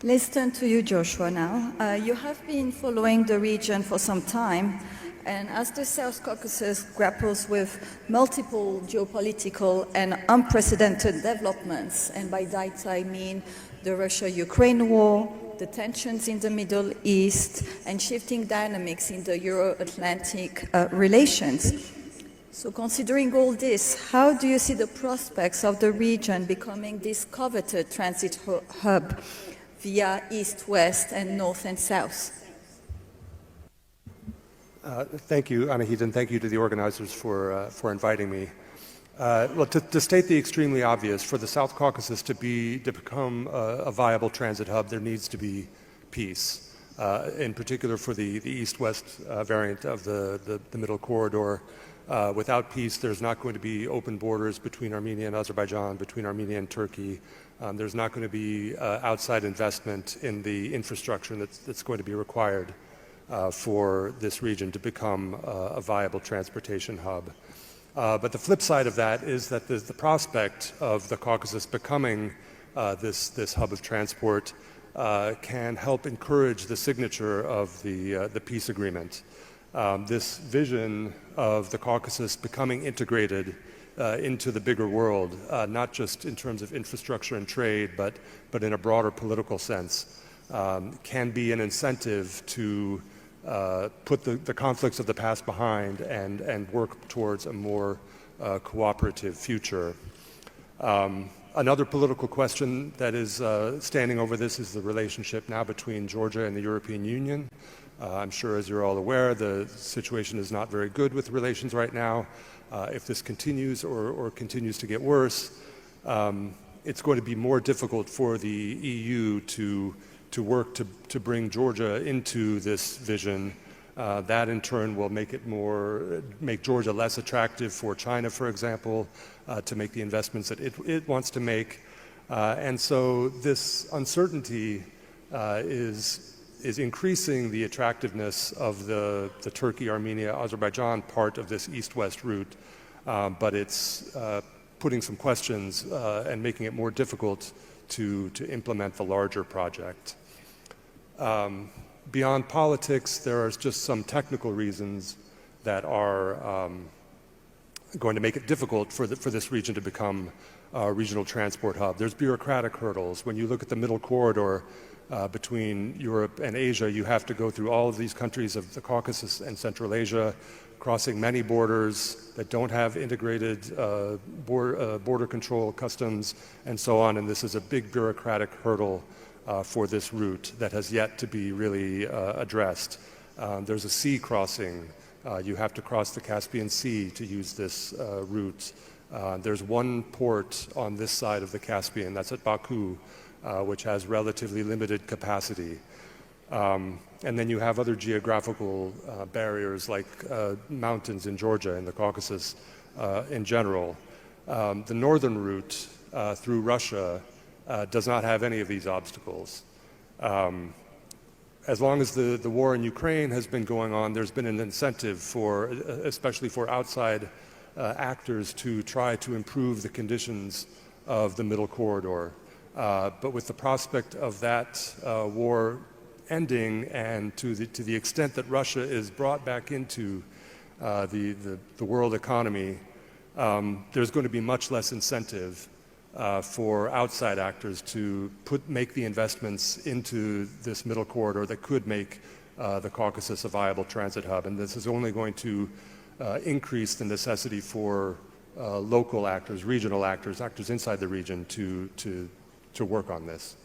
Let's turn to you, Joshua, now. You have been following the region for some time, and as the South Caucasus grapples with multiple geopolitical and unprecedented developments, and by that I mean the Russia-Ukraine war, the tensions in the Middle East, and shifting dynamics in the Euro-Atlantic relations. So considering all this, how do you see the prospects of the region becoming this coveted transit hub via east, west, and north and south? Thank you, Anahit, and thank you to the organizers for inviting me. Well, to state the extremely obvious, for the South Caucasus to become a viable transit hub, there needs to be peace. In particular, for the east-west variant of the middle corridor. Without peace, there's not going to be open borders between Armenia and Azerbaijan, between Armenia and Turkey. There's not going to be outside investment in the infrastructure that's going to be required for this region to become a viable transportation hub. But the flip side of that is that the prospect of the Caucasus becoming this hub of transport can help encourage the signature of the peace agreement. This vision of the Caucasus becoming integrated into the bigger world, not just in terms of infrastructure and trade, but in a broader political sense, can be an incentive to put the conflicts of the past behind and work towards a more cooperative future. Another political question that is standing over this is the relationship now between Georgia and the European Union. I'm sure, as you're all aware, the situation is not very good with relations right now. If this continues or continues to get worse, it's going to be more difficult for the EU to work to bring Georgia into this vision. That in turn will make Georgia less attractive for China, for example, to make the investments that it wants to make. And so this uncertainty is increasing the attractiveness of the Turkey, Armenia, Azerbaijan part of this east-west route, but it's putting some questions and making it more difficult to implement the larger project. Beyond politics, there are just some technical reasons that are going to make it difficult for this region to become a regional transport hub. There's bureaucratic hurdles. When you look at the middle corridor between Europe and Asia, you have to go through all of these countries of the Caucasus and Central Asia, crossing many borders that don't have integrated border control, customs, and so on. And this is a big bureaucratic hurdle for this route that has yet to be really addressed. There's a sea crossing. You have to cross the Caspian Sea to use this route. There's one port on this side of the Caspian, that's at Baku, which has relatively limited capacity. And then you have other geographical barriers like mountains in Georgia and the Caucasus in general. The northern route through Russia does not have any of these obstacles. As long as the war in Ukraine has been going on, there's been an incentive especially for outside actors to try to improve the conditions of the middle corridor. But with the prospect of that war ending, and to the extent that Russia is brought back into the world economy, there's going to be much less incentive for outside actors to make the investments into this middle corridor that could make the Caucasus a viable transit hub. And this is only going to increase the necessity for local actors, regional actors, actors inside the region to work on this.